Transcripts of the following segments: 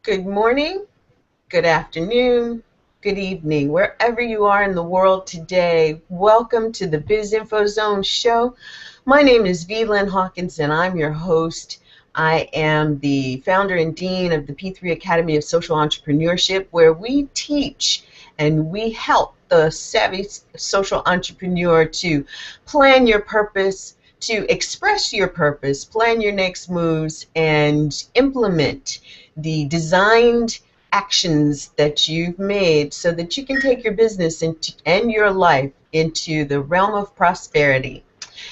Good morning, good afternoon, good evening, wherever you are in the world today. Welcome to the Biz Info Zone show. My name is Lynn Hawkins and I'm your host. I am the founder and dean of the P3 Academy of Social Entrepreneurship, where we teach and we help the savvy social entrepreneur to plan your purpose, to express your purpose, plan your next moves, and implement the designed actions that you've made so that you can take your business and your life into the realm of prosperity.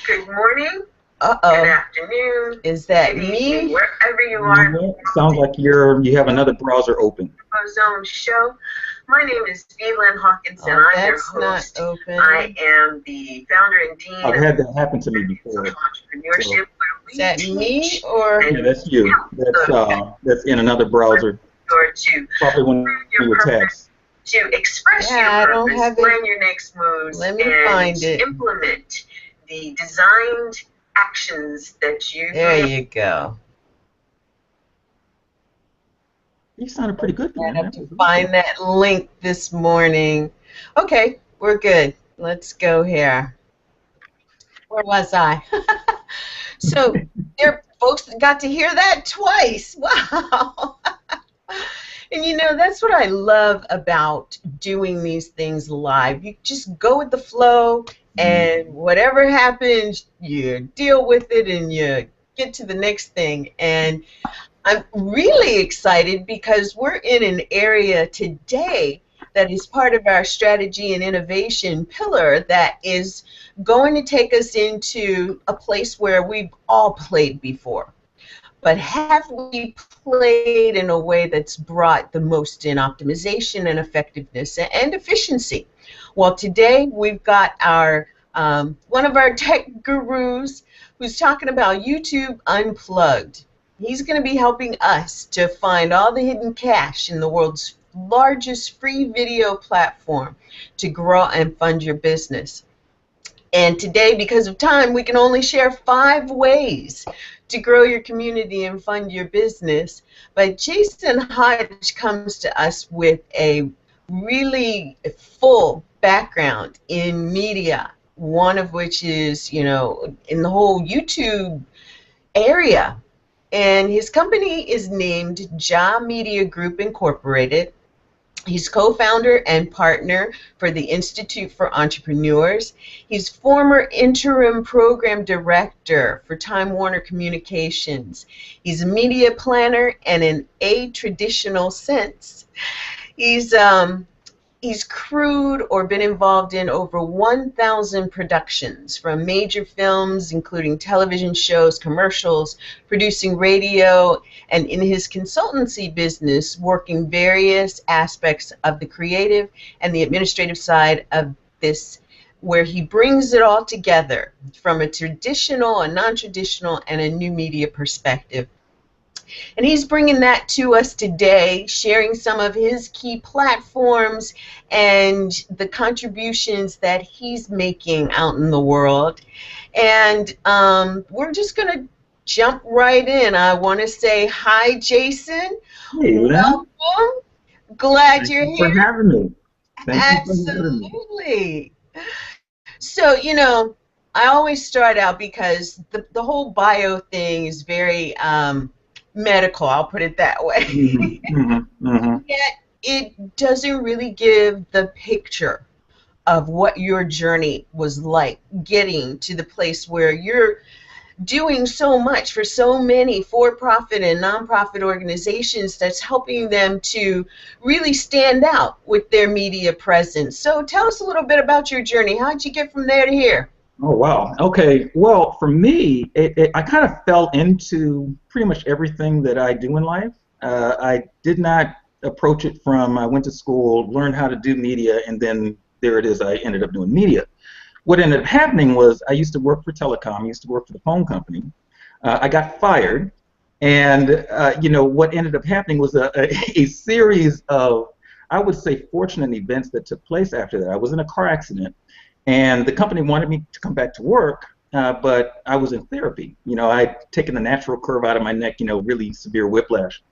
Good morning. Good afternoon. Is that me? Wherever you are. Sounds like you have another browser open. Zone show. My name is Lynn Hawkins and I'm your host. Not open. I am the founder and dean I've had that happen to me before. Entrepreneurship. Is that me or? Yeah, that's you. That's in another browser. Probably when you were text. To express your purpose, plan your next moves, and implement the designed actions that you. There you go. You sounded pretty good. I have to find that link this morning. Okay, we're good. Let's go here. Where was I? So there, folks got to hear that twice. Wow. And you know, that's what I love about doing these things live. You just go with the flow, and whatever happens, you deal with it and you get to the next thing. And I'm really excited because we're in an area today that is part of our strategy and innovation pillar that is going to take us into a place where we've all played before. But have we played in a way that's brought the most in optimization and effectiveness and efficiency? Well, today we've got our one of our tech gurus who's talking about YouTube Unplugged. He's going to be helping us to find all the hidden cash in the world's largest free video platform to grow and fund your business. And today, because of time, we can only share 5 ways to grow your community and fund your business. But Jason Hodge comes to us with a really full background in media, one of which is, you know, in the whole YouTube area. And his company is named Ja Media Group Incorporated. He's co-founder and partner for the Institute for Entrepreneurs. He's former interim program director for Time Warner Communications. He's a media planner, and in a traditional sense, he's crewed or been involved in over 1,000 productions from major films, including television shows, commercials, producing radio, and in his consultancy business, working various aspects of the creative and the administrative side of this, where he brings it all together from a traditional, a non-traditional, and a new media perspective. And he's bringing that to us today, sharing some of his key platforms and the contributions that he's making out in the world. And we're just going to jump right in. I want to say hi, Jason. Hey, welcome. Glad you're here. Thank you for having me. Absolutely. So, you know, I always start out because the whole bio thing is very medical, I'll put it that way. Yet it doesn't really give the picture of what your journey was like getting to the place where you're doing so much for so many for-profit and non-profit organizations that's helping them to really stand out with their media presence. So tell us a little bit about your journey. How'd you get from there to here? Oh, wow. Okay. Well, for me, I kind of fell into pretty much everything that I do in life. I did not approach it from I went to school, learned how to do media, and then there it is, I ended up doing media. What ended up happening was I used to work for telecom, I used to work for the phone company. I got fired, and you know, what ended up happening was a series of, I would say, fortunate events that took place after that. I was in a car accident, and the company wanted me to come back to work, but I was in therapy. I'd taken the natural curve out of my neck, really severe whiplash.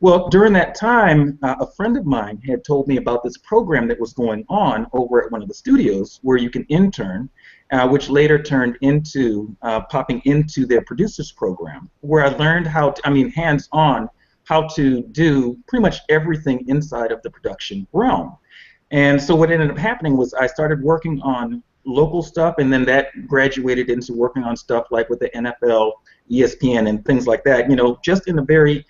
Well, during that time, a friend of mine had told me about this program that was going on over at one of the studios where you can intern, which later turned into popping into their producers program, where I learned hands-on, how to do pretty much everything inside of the production realm. And so what ended up happening was I started working on local stuff, and then that graduated into working on stuff like with the NFL, ESPN, and things like that, just in a very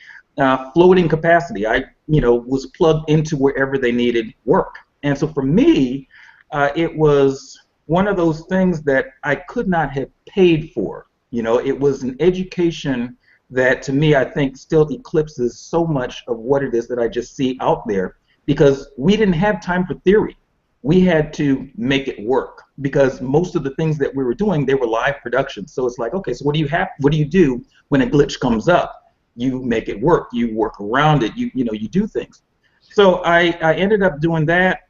floating capacity. I, was plugged into wherever they needed work. And so for me, it was one of those things that I could not have paid for. It was an education that to me I think still eclipses so much of what it is that I just see out there, because we didn't have time for theory. We had to make it work, because most of the things that we were doing, they were live productions. So it's like, okay, so what do you do when a glitch comes up? You make it work. You work around it. You do things. So I ended up doing that,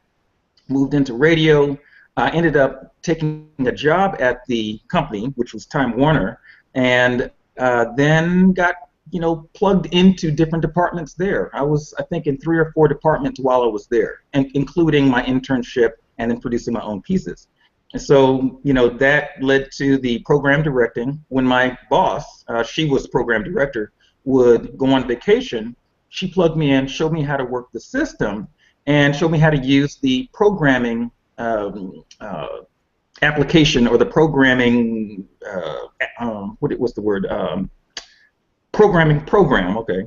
moved into radio. I ended up taking a job at the company, which was Time Warner, and then got plugged into different departments there. I was, I think, in 3 or 4 departments while I was there, and including my internship and then producing my own pieces. And so, that led to the program directing. When my boss, she was program director, would go on vacation, she plugged me in, showed me how to work the system, and showed me how to use the programming application, or the programming, what's the word? Programming program, okay,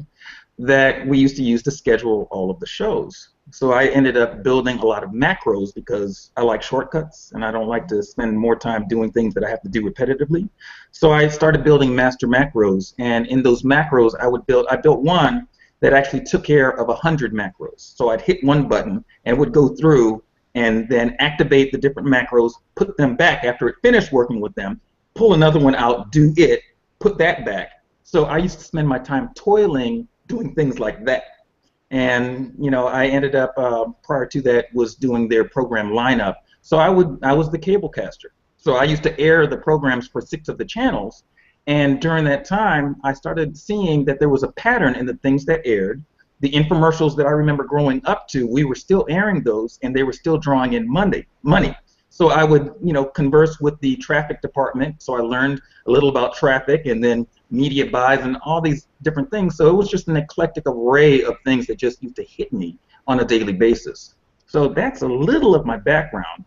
that we used to use to schedule all of the shows. So I ended up building a lot of macros because I like shortcuts and I don't like to spend more time doing things that I have to do repetitively. So I started building master macros, and in those macros I built one that actually took care of 100 macros. So I'd hit one button and it would go through and then activate the different macros, put them back after it finished working with them, pull another one out, do it, put that back. So I used to spend my time toiling doing things like that. And I ended up prior to that was doing their program lineup. So I was the cable caster. So I used to air the programs for 6 of the channels. And during that time, I started seeing that there was a pattern in the things that aired. The infomercials that I remember growing up to, we were still airing those, and they were still drawing in money. So I would, converse with the traffic department. So I learned a little about traffic, and then media buys, and all these different things. So it was just an eclectic array of things that just used to hit me on a daily basis. So that's a little of my background,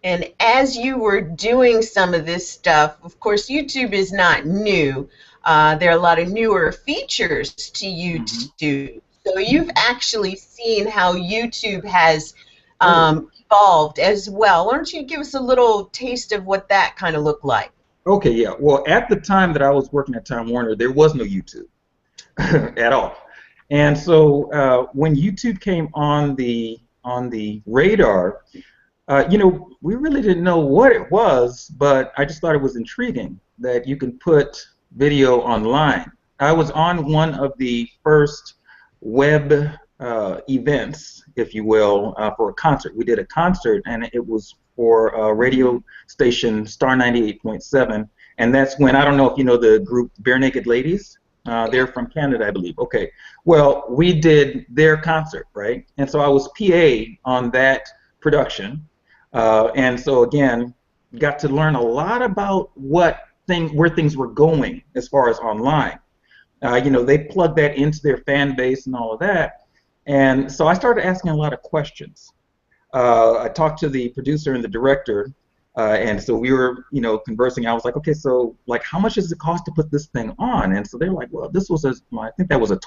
And as you were doing some of this stuff, of course, YouTube is not new. There are a lot of newer features to YouTube. So you've actually seen how YouTube has evolved as well. Why don't you give us a little taste of what that kind of looked like? Okay, yeah. Well, at the time that I was working at Time Warner, there was no YouTube at all. And so when YouTube came on the radar, we really didn't know what it was, but I just thought it was intriguing that you can put video online. I was on one of the first web events, if you will, for a concert. We did a concert, and it was for a radio station, Star 98.7, and that's when, I don't know if you know the group Bare Naked Ladies. They're from Canada, I believe. Okay. Well, we did their concert, right? And so I was PA on that production. And so again, got to learn a lot about where things were going as far as online. They plugged that into their fan base and all of that. And so I started asking a lot of questions. I talked to the producer and the director, and so we were, conversing. I was like, okay, so like, how much does it cost to put this thing on? And so they're like, well, this was I think that was either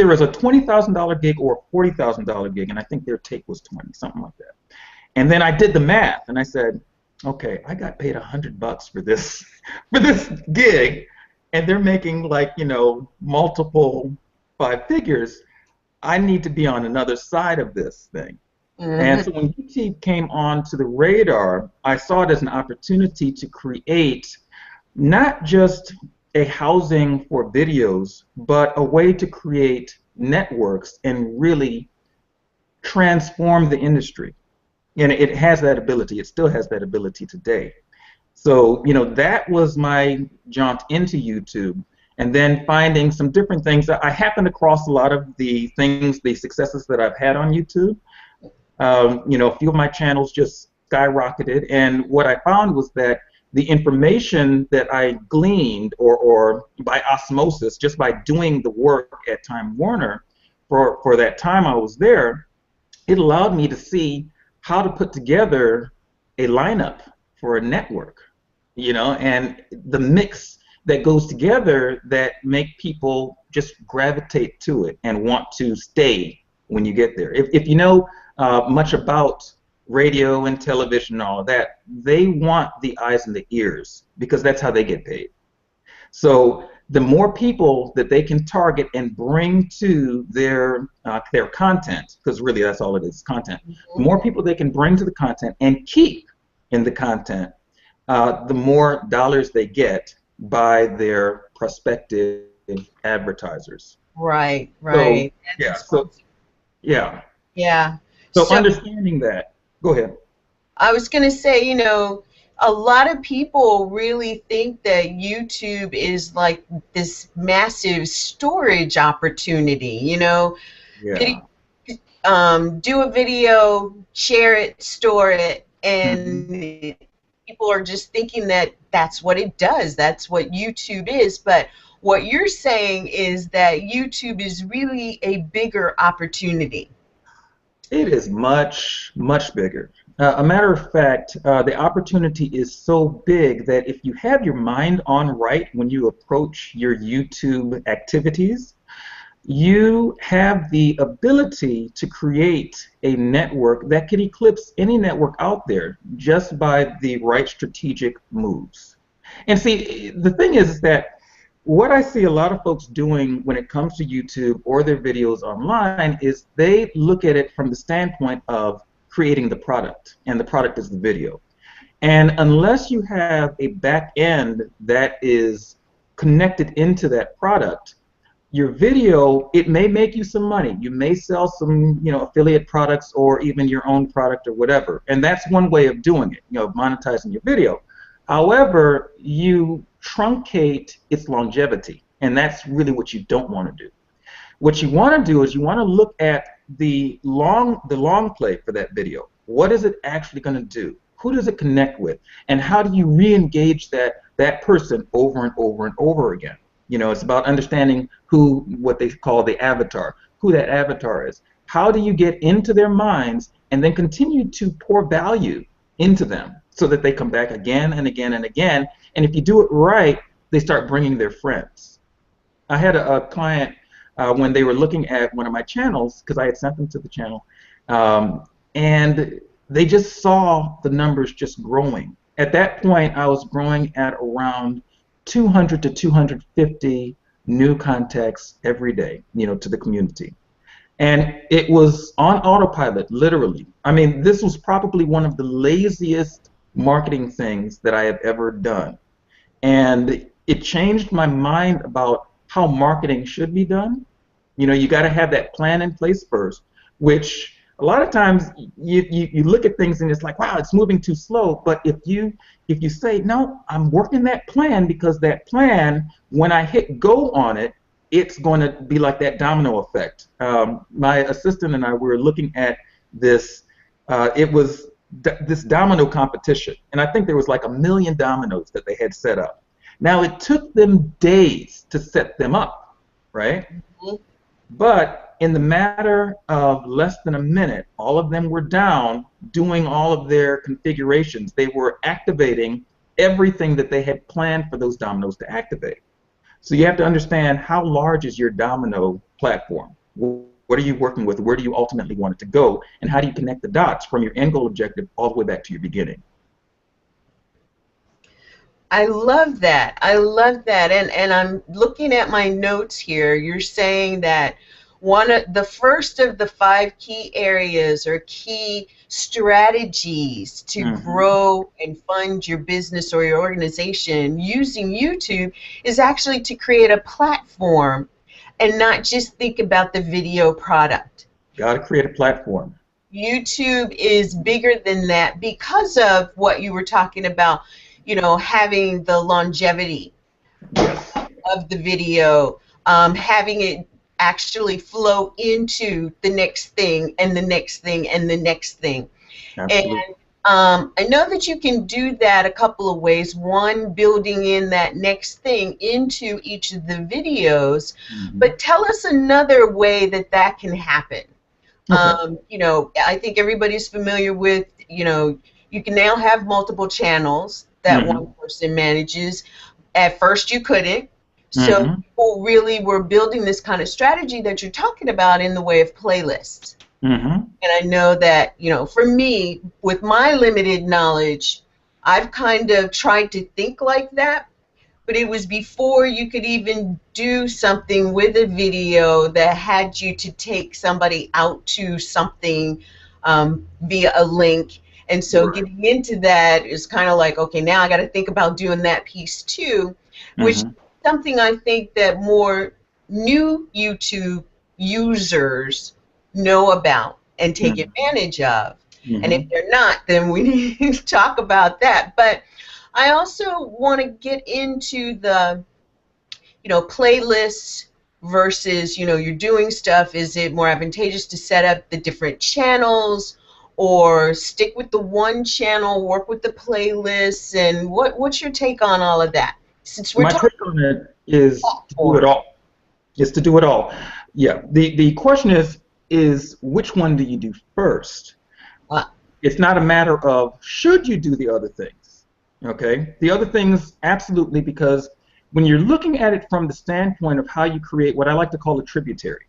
it was a $20,000 gig or a $40,000 gig, and I think their take was 20, something like that. And then I did the math, and I said, okay, I got paid $100 for this gig, and they're making like multiple 5 figures. I need to be on another side of this thing. And so when YouTube came onto the radar, I saw it as an opportunity to create not just a housing for videos, but a way to create networks and really transform the industry. And it has that ability. It still has that ability today. So, that was my jaunt into YouTube. And then finding some different things. I happened across a lot of the things, the successes that I've had on YouTube. A few of my channels just skyrocketed. And what I found was that the information that I gleaned, or by osmosis, just by doing the work at Time Warner for that time I was there, it allowed me to see how to put together a lineup for a network, and the mix that goes together that make people just gravitate to it and want to stay when you get there. If you know much about radio and television and all of that, they want the eyes and the ears because that's how they get paid. So the more people that they can target and bring to their content, because really that's all it is, content. The more people they can bring to the content and keep in the content, the more dollars they get by their prospective advertisers. Right. So, yeah. So yeah. Yeah. So understanding that. Go ahead. I was going to say, a lot of people really think that YouTube is like this massive storage opportunity, Yeah. do a video, share it, store it, and people are just thinking that that's what it does. That's what YouTube is. But what you're saying is that YouTube is really a bigger opportunity. It is much, much bigger. A matter of fact, the opportunity is so big that if you have your mind on right when you approach your YouTube activities, you have the ability to create a network that can eclipse any network out there just by the right strategic moves. And see, the thing is that what I see a lot of folks doing when it comes to YouTube or their videos online is they look at it from the standpoint of creating the product, and the product is the video. And unless you have a back end that is connected into that product, your video, it may make you some money. You may sell some, affiliate products or even your own product or whatever. And that's one way of doing it, monetizing your video. However, you truncate its longevity, and that's really what you don't want to do. What you want to do is you want to look at the long play for that video. What is it actually going to do? Who does it connect with? And how do you re-engage that person over and over and over again? It's about understanding what they call the avatar, who that avatar is. How do you get into their minds and then continue to pour value into them so that they come back again and again and again? And if you do it right, they start bringing their friends. I had a client when they were looking at one of my channels, because I had sent them to the channel, and they just saw the numbers just growing. At that point, I was growing at around 200 to 250 new contacts every day, to the community. And it was on autopilot, literally. I mean, this was probably one of the laziest marketing things that I have ever done. And it changed my mind about how marketing should be done. You got to have that plan in place first, which a lot of times you look at things and it's like, wow, it's moving too slow. But if you say, no, I'm working that plan, because that plan, when I hit go on it, it's going to be like that domino effect. My assistant and I were looking at this. It was this domino competition, and I think there was like 1 million dominoes that they had set up. Now, it took them days to set them up, right? Mm-hmm. But in the matter of less than a minute, all of them were down doing all of their configurations. They were activating everything that they had planned for those dominoes to activate. So you have to understand, how large is your domino platform? What are you working with? Where do you ultimately want it to go? And how do you connect the dots from your end goal objective all the way back to your beginning? I love that. I love that. And I'm looking at my notes here. You're saying that the first of the 5 key areas or key strategies to grow and fund your business or your organization using YouTube is actually to create a platform and not just think about the video product. Got to create a platform. YouTube is bigger than that because of what you were talking about, having the longevity Yes. of the video, having it actually flow into the next thing and the next thing and the next thing. And Absolutely. I know that you can do that a couple of ways. One, building in that next thing into each of the videos, Hmm. but tell us another way that that can happen. Okay. I think everybody's familiar with, you can now have multiple channels that Hmm. one person manages. At first, you couldn't. So Hmm. people really were building this kind of strategy that you're talking about in the way of playlists. Hmm. And I know that, for me, with my limited knowledge, I've kind of tried to think like that, but it was before you could even do something with a video that had you to take somebody out to something via a link. And so Right. getting into that is kind of like, okay, now I got to think about doing that piece too, which is Hmm. something I think that more new YouTube users know about and take Hmm. advantage of. And if Hmm. they're not, then we need to talk about that. But I also want to get into the, playlists versus, you're doing stuff. Is it more advantageous to set up the different channels or stick with the one channel, work with the playlists? And what's your take on all of that? Since we're My talking take on it is to do it platform. all. Is to do it all. Yeah. The question is which one do you do first? Uh, It's not a matter of should you do the other things. Okay? The other things, absolutely, because when you're looking at it from the standpoint of how you create what I like to call a tributary,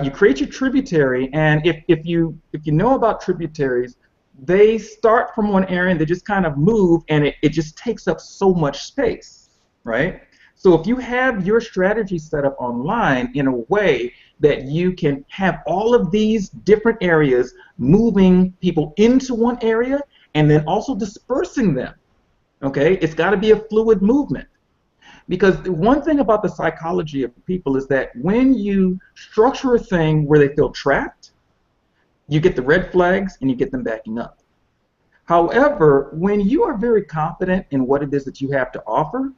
you create your tributary, and if you know about tributaries, they start from one area and they just kind of move, and it just takes up so much space, right? So if you have your strategy set up online in a way that you can have all of these different areas moving people into one area and then also dispersing them, okay? It's got to be a fluid movement. Because the one thing about the psychology of people is that when you structure a thing where they feel trapped, you get the red flags and you get them backing up. However, when you are very confident in what it is that you have to offer,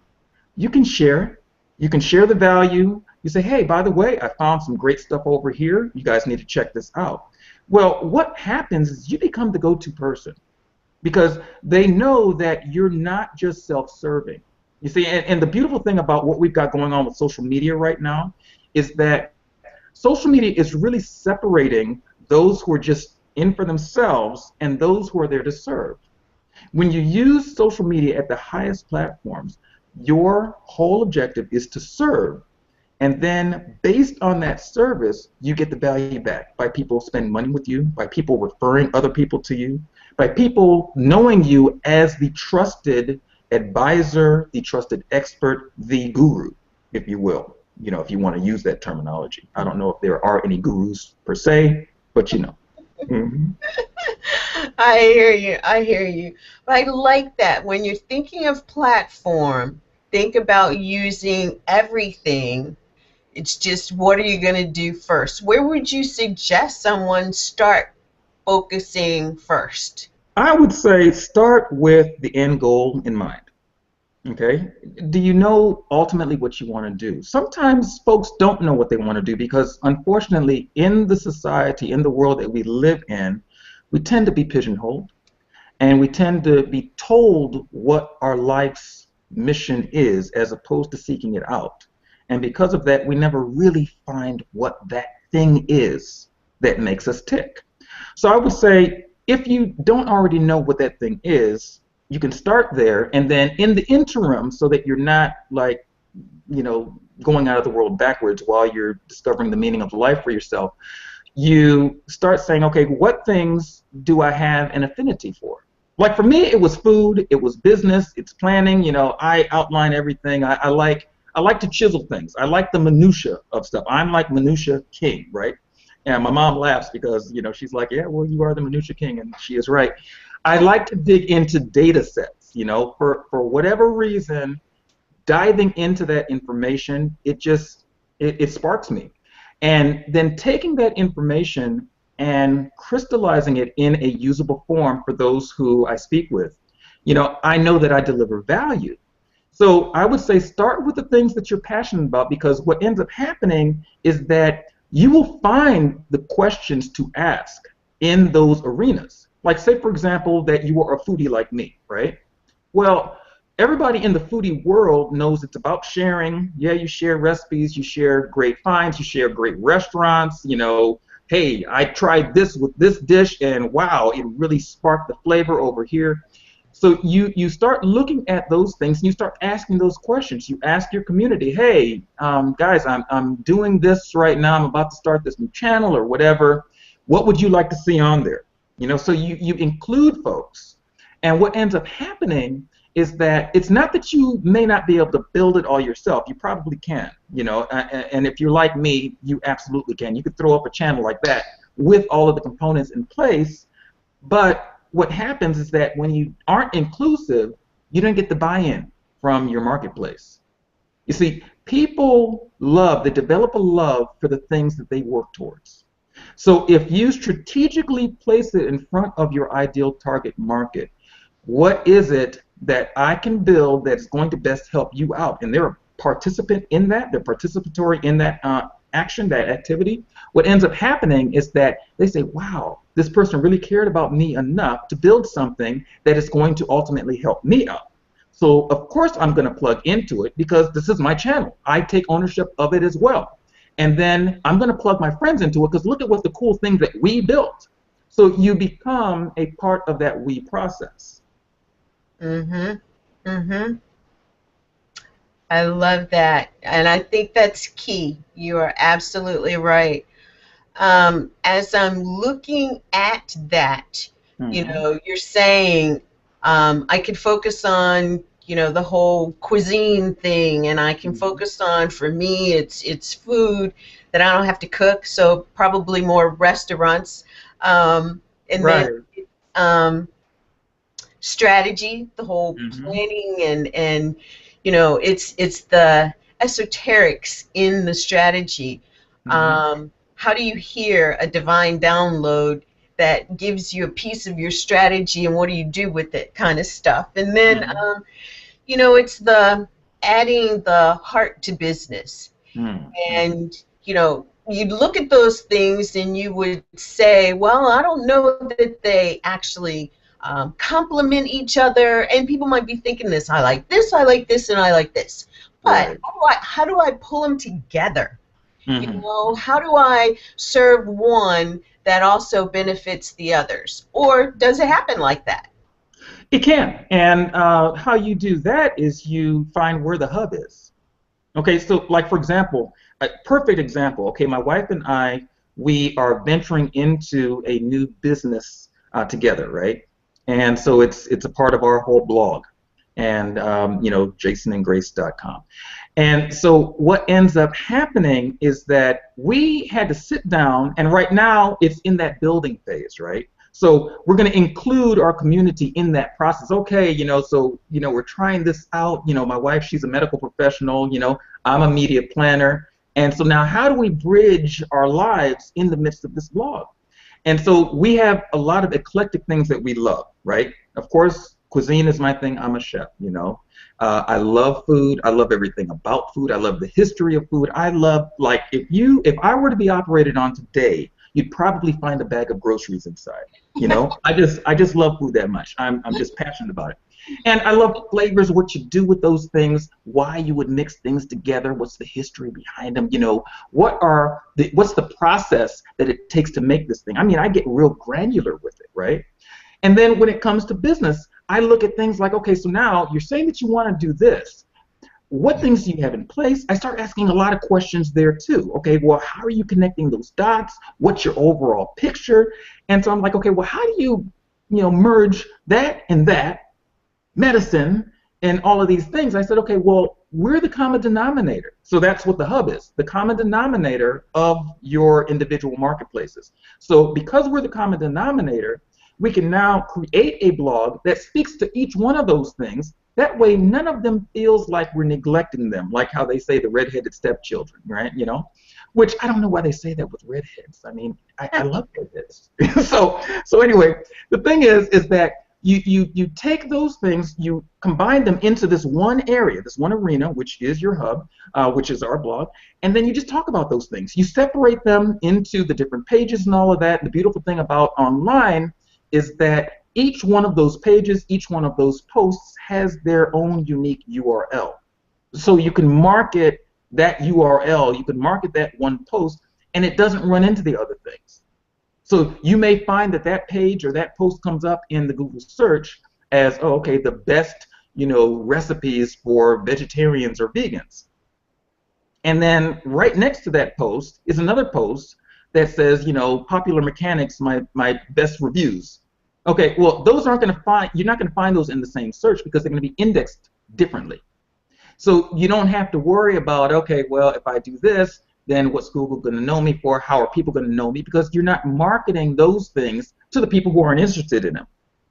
you can share. You can share the value. You say, hey, by the way, I found some great stuff over here. You guys need to check this out. Well, what happens is you become the go-to person because they know that you're not just self-serving. You see, and the beautiful thing about what we've got going on with social media right now is that social media is really separating those who are just in for themselves and those who are there to serve. When you use social media at the highest platforms, your whole objective is to serve. And then based on that service, you get the value back by people spending money with you, by people referring other people to you, by people knowing you as the trusted advisor, the trusted expert, the guru, if you will. If you want to use that terminology. I don't know if there are any gurus per se, but you know. Hmm. I hear you. I hear you. But I like that. When you're thinking of platform, think about using everything. It's just what are you going to do first? Where would you suggest someone start focusing first? I would say start with the end goal in mind. Okay. Do you know ultimately what you want to do? Sometimes folks don't know what they want to do because, unfortunately, in the society, in the world that we live in, we tend to be pigeonholed and we tend to be told what our life's mission is as opposed to seeking it out. And because of that, we never really find what that thing is that makes us tick. So I would say if you don't already know what that thing is, you can start there, and then in the interim, so that you're not like, going out of the world backwards while you're discovering the meaning of life for yourself, you start saying, okay, what things do I have an affinity for? Like for me, it was food, it was business, it's planning. I outline everything. I like to chisel things. I like the minutia of stuff. I'm like minutia king, right? And my mom laughs because she's like, yeah, well, you are the minutia king, and she is right. I like to dig into data sets. For whatever reason, diving into that information, it sparks me. And then taking that information and crystallizing it in a usable form for those who I speak with. You know, I know that I deliver value. So I would say start with the things that you're passionate about, because what ends up happening is that you will find the questions to ask in those arenas. Like, say, for example, that you are a foodie like me, right? Well, everybody in the foodie world knows it's about sharing. Yeah, you share recipes, you share great finds, you share great restaurants. You know, hey, I tried this with this dish, and wow, it really sparked the flavor over here. So you start looking at those things, and you start asking those questions. You ask your community, hey, guys, I'm doing this right now. I'm about to start this new channel or whatever. What would you like to see on there? You know, so you include folks. And what ends up happening is that it's not that you may not be able to build it all yourself. You probably can, you know, and if you're like me, you absolutely can. You could throw up a channel like that with all of the components in place. But what happens is that when you aren't inclusive, you don't get the buy-in from your marketplace. You see, people they develop a love for the things that they work towards. So if you strategically place it in front of your ideal target market, what is it that I can build that's going to best help you out? And they're a participant in that, they're participatory in that action, that activity. What ends up happening is that they say, wow, this person really cared about me enough to build something that is going to ultimately help me out. So of course I'm going to plug into it because this is my channel. I take ownership of it as well. And then I'm going to plug my friends into it because look at what the cool things that we built. So you become a part of that we process. Mm-hmm. Mm-hmm. I love that. And I think that's key. You are absolutely right. As I'm looking at that, you know, you're saying I could focus on, you know, the whole cuisine thing, and I can focus on, for me, it's food that I don't have to cook, so probably more restaurants. And Right. then strategy, the whole planning, and you know, it's the esoterics in the strategy. How do you hear a divine download that gives you a piece of your strategy, and what do you do with it, kind of stuff. And then you know, it's the adding the heart to business. And you know, you'd look at those things and you would say, well, I don't know that they actually complement each other, and people might be thinking this, I like this, I like this, and I like this, but how do I pull them together? You know, how do I serve one that also benefits the others? Or does it happen like that? It can. And how you do that is you find where the hub is. Okay, so like for example, a perfect example, okay, my wife and I, we are venturing into a new business together, right? And so it's a part of our whole blog, and you know, jasonandgrace.com. And so what ends up happening is that we had to sit down, and right now it's in that building phase, right? So we're going to include our community in that process. Okay, you know, so, you know, we're trying this out. You know, my wife, she's a medical professional. You know, I'm a media planner. And so now how do we bridge our lives in the midst of this blog? And so we have a lot of eclectic things that we love, right? Of course, cuisine is my thing. I'm a chef, you know. I love food. I love everything about food. I love the history of food. I love, like, if I were to be operated on today, you'd probably find a bag of groceries inside. You know, I just love food that much. I'm just passionate about it. And I love flavors, what you do with those things, why you would mix things together, what's the history behind them, you know, what's the process that it takes to make this thing. I mean, I get real granular with it, right? And then when it comes to business, I look at things like, okay, so now you're saying that you want to do this. What things do you have in place? I start asking a lot of questions there too. Okay, well, how are you connecting those dots? What's your overall picture? And so I'm like, okay, well, how do you merge that and that, medicine, and all of these things? I said, okay, well, we're the common denominator. So that's what the hub is, the common denominator of your individual marketplaces. So because we're the common denominator, we can now create a blog that speaks to each one of those things. That way, none of them feels like we're neglecting them, like how they say the redheaded stepchildren, right? You know, which I don't know why they say that with redheads. I mean, I love redheads. So anyway, the thing is that you take those things, you combine them into this one area, this one arena, which is your hub, which is our blog, and then you just talk about those things. You separate them into the different pages and all of that. The beautiful thing about online is that each one of those pages, each one of those posts has their own unique URL. So you can market that URL, you can market that one post, and it doesn't run into the other things. So you may find that that page or that post comes up in the Google search as, oh, okay, the best, recipes for vegetarians or vegans. And then right next to that post is another post that says, popular mechanics, my best reviews. Okay, well, those aren't going to find, you're not going to find those in the same search because they're going to be indexed differently. So you don't have to worry about, okay, well, if I do this, then what's Google going to know me for? How are people going to know me? Because you're not marketing those things to the people who aren't interested in them.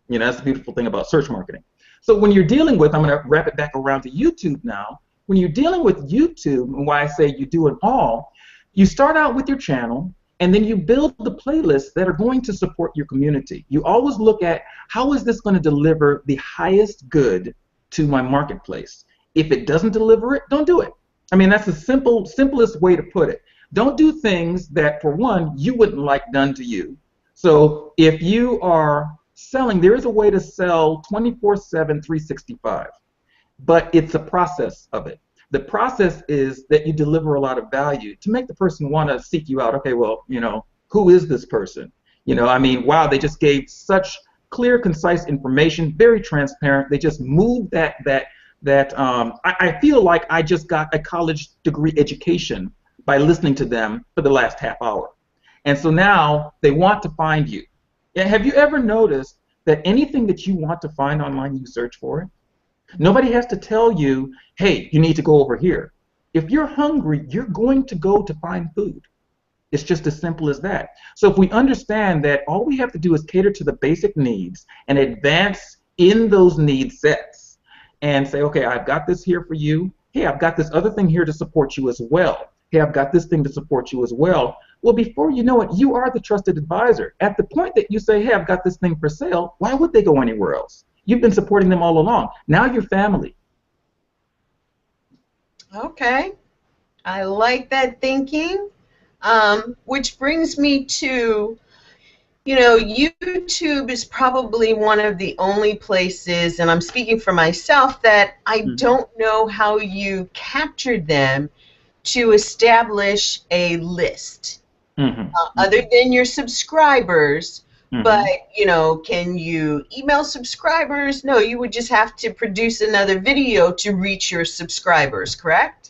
That's the beautiful thing about search marketing. So when you're dealing with, I'm going to wrap it back around to YouTube now. When you're dealing with YouTube, and why I say you do it all, you start out with your channel, and then you build the playlists that are going to support your community. You always look at, how is this going to deliver the highest good to my marketplace? If it doesn't deliver it, don't do it. I mean, that's the simplest way to put it. Don't do things that, for one, you wouldn't like done to you. So if you are selling, there is a way to sell 24/7, 365, but it's a process of it. The process is that you deliver a lot of value to make the person want to seek you out. Okay, well, who is this person? I mean, wow, they just gave such clear, concise information, very transparent. They just moved I feel like I just got a college degree education by listening to them for the last half hour. And so now they want to find you. Have you ever noticed that anything that you want to find online, you search for it? Nobody has to tell you, hey, you need to go over here. If you're hungry, you're going to go to find food. It's just as simple as that. So if we understand that all we have to do is cater to the basic needs and advance in those need sets, and say, okay, I've got this here for you. Hey, I've got this other thing here to support you as well. Hey, I've got this thing to support you as well. Well, before you know it, you are the trusted advisor. At the point that you say, hey, I've got this thing for sale, why would they go anywhere else? You've been supporting them all along. Now you're family. Okay. I like that thinking, which brings me to, YouTube is probably one of the only places, and I'm speaking for myself, that I don't know how you captured them to establish a list, other than your subscribers. But, can you email subscribers? No, you would just have to produce another video to reach your subscribers, correct?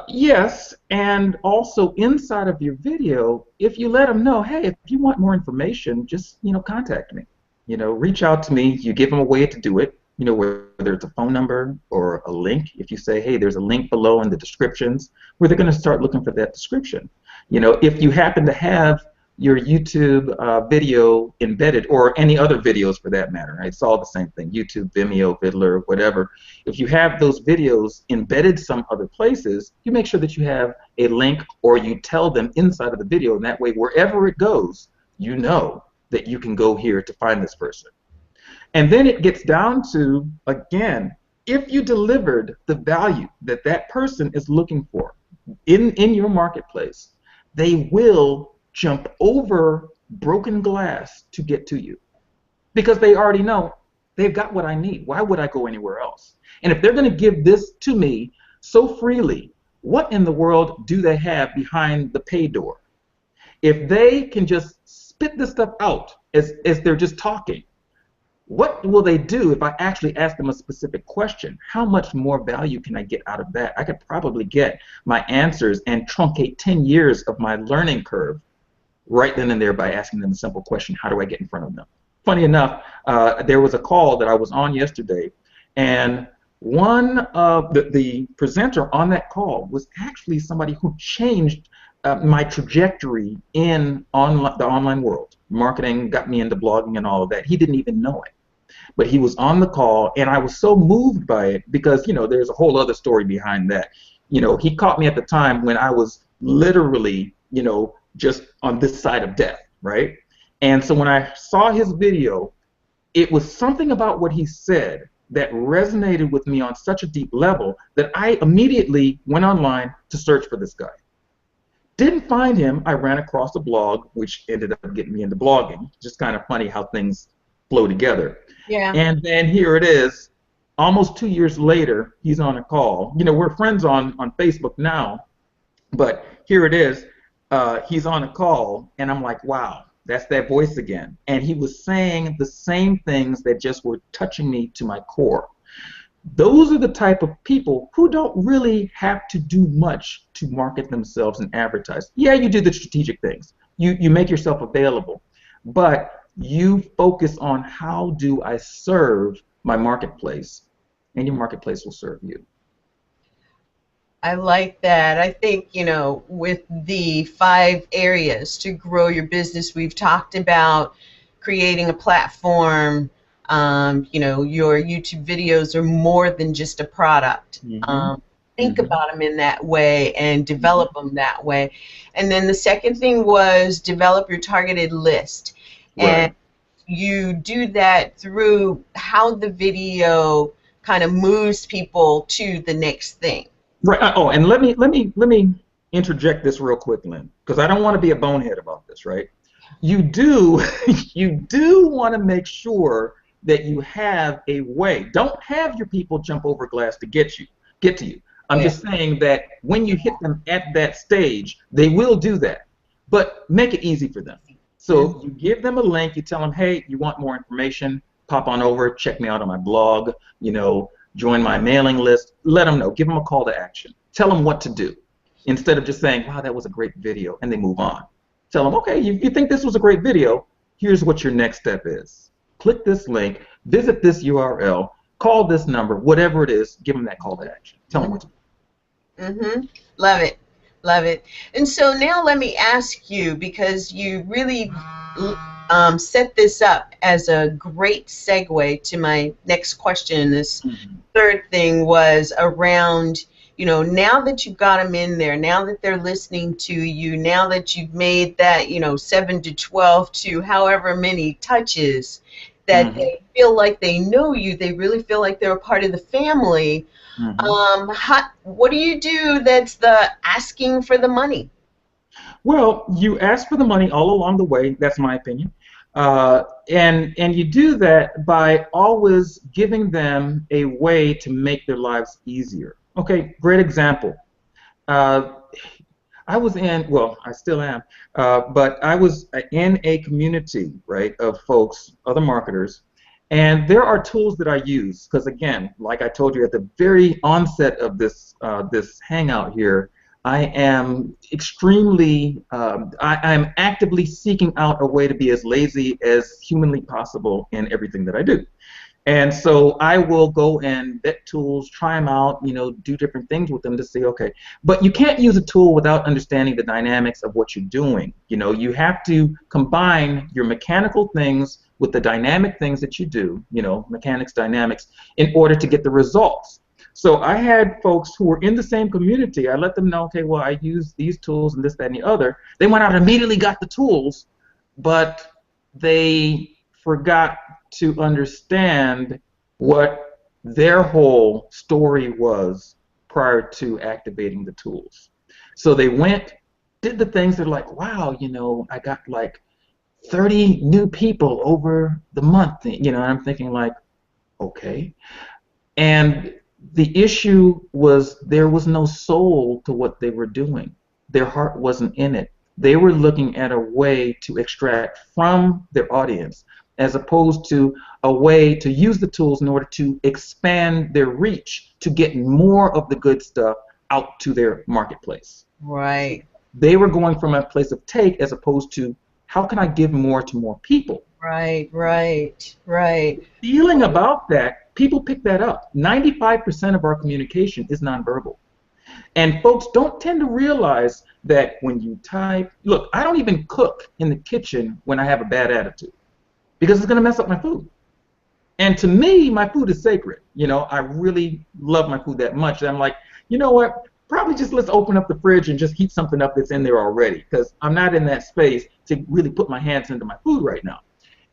Yes, and also inside of your video, if you let them know, hey, if you want more information, just contact me. Reach out to me. You give them a way to do it. Whether it's a phone number or a link. If you say, hey, there's a link below in the descriptions, where they're going to start looking for that description. If you happen to have your YouTube video embedded, or any other videos for that matter, right? It's all the same thing, YouTube, Vimeo, Vidler, whatever. If you have those videos embedded some other places, you make sure that you have a link, or you tell them inside of the video, and that way wherever it goes, you know that you can go here to find this person. And then it gets down to, again, if you delivered the value that that person is looking for in your marketplace, they will jump over broken glass to get to you, because they already know they've got what I need. Why would I go anywhere else? And if they're going to give this to me so freely, what in the world do they have behind the pay door? If they can just spit this stuff out as they're just talking, what will they do if I actually ask them a specific question? How much more value can I get out of that? I could probably get my answers and truncate 10 years of my learning curve right then and there by asking them a simple question: how do I get in front of them? Funny enough, there was a call that I was on yesterday, and one of the presenter on that call was actually somebody who changed my trajectory in the online world. Marketing got me into blogging and all of that. He didn't even know it. But he was on the call, and I was so moved by it because, there's a whole other story behind that. He caught me at the time when I was literally you know, just on this side of death, right? And so when I saw his video, it was something about what he said that resonated with me on such a deep level that I immediately went online to search for this guy. Didn't find him. I ran across a blog, which ended up getting me into blogging. Just kind of funny how things flow together. Yeah. And then here it is, almost 2 years later, he's on a call. You know, we're friends on Facebook now, but here it is, he's on a call, and I'm like, wow, that's that voice again. And he was saying the same things that just were touching me to my core. Those are the type of people who don't really have to do much to market themselves and advertise. Yeah, you do the strategic things. You make yourself available, but you focus on how do I serve my marketplace, and your marketplace will serve you. I like that. I think, you know, with the 5 areas to grow your business, we've talked about creating a platform. You know, your YouTube videos are more than just a product. Think about them in that way and develop them that way. And then the second thing was develop your targeted list. And you do that through how the video kind of moves people to the next thing. Right. Oh, and let me interject this real quick, Lynn, because I don't want to be a bonehead about this, right? You do want to make sure that you have a way. Don't have your people jump over glass to get to you. I'm just saying that when you hit them at that stage, they will do that. But make it easy for them. So you give them a link, you tell them, hey, you want more information, pop on over, check me out on my blog, you know, join my mailing list. Let them know. Give them a call to action. Tell them what to do. Instead of just saying, wow, that was a great video, and they move on. Tell them, okay, you think this was a great video, here's what your next step is. Click this link, visit this URL, call this number, whatever it is, give them that call to action. Tell them what to do. Love it. Love it. And so now let me ask you, because you really set this up as a great segue to my next question. This third thing was around, you know, now that you've got them in there, now that they're listening to you, now that you've made that, you know, 7 to 12 to however many touches, that they feel like they know you, they really feel like they're a part of the family. What do you do that's the asking for the money? Well, you ask for the money all along the way. That's my opinion. And you do that by always giving them a way to make their lives easier. Okay, great example. I was in, well, I still am, but I was in a community, right, of folks, other marketers, and there are tools that I use because, again, like I told you at the very onset of this this hangout here, I am extremely, I'm actively seeking out a way to be as lazy as humanly possible in everything that I do. And so I will go and vet tools, try them out, you know, do different things with them to see, okay. But you can't use a tool without understanding the dynamics of what you're doing. You know, you have to combine your mechanical things with the dynamic things that you do, you know, mechanics, dynamics, in order to get the results. So I had folks who were in the same community. I let them know, okay, well, I use these tools and this, that, and the other. They went out and immediately got the tools, but they forgot to understand what their whole story was prior to activating the tools. So they went, did the things that are like, wow, you know, I got like 30 new people over the month, you know, and I'm thinking like, okay. And the issue was there was no soul to what they were doing. Their heart wasn't in it. They were looking at a way to extract from their audience as opposed to a way to use the tools in order to expand their reach to get more of the good stuff out to their marketplace. Right. They were going from a place of take as opposed to how can I give more to more people? Right, right, right. Feeling about that, people pick that up. 95% of our communication is nonverbal. And folks don't tend to realize that when you type, look, I don't even cook in the kitchen when I have a bad attitude because it's going to mess up my food. And to me, my food is sacred. You know, I really love my food that much. And I'm like, you know what? probably just let's open up the fridge and just heat something up that's in there already, because I'm not in that space to really put my hands into my food right now.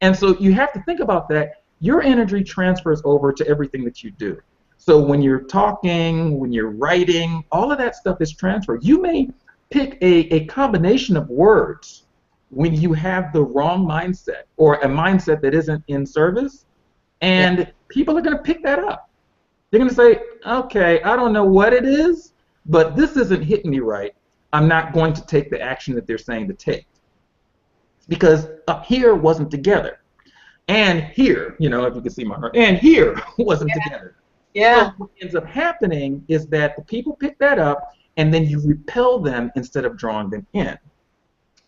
And so you have to think about that. Your energy transfers over to everything that you do. So when you're talking, when you're writing, all of that stuff is transferred. You may pick a combination of words when you have the wrong mindset or a mindset that isn't in service, and people are going to pick that up. They're going to say, okay, I don't know what it is, but this isn't hitting me right. I'm not going to take the action that they're saying to take. Because up here wasn't together. And here, you know, if you can see my heart, and here wasn't together. Yeah. So what ends up happening is that the people pick that up, and then you repel them instead of drawing them in.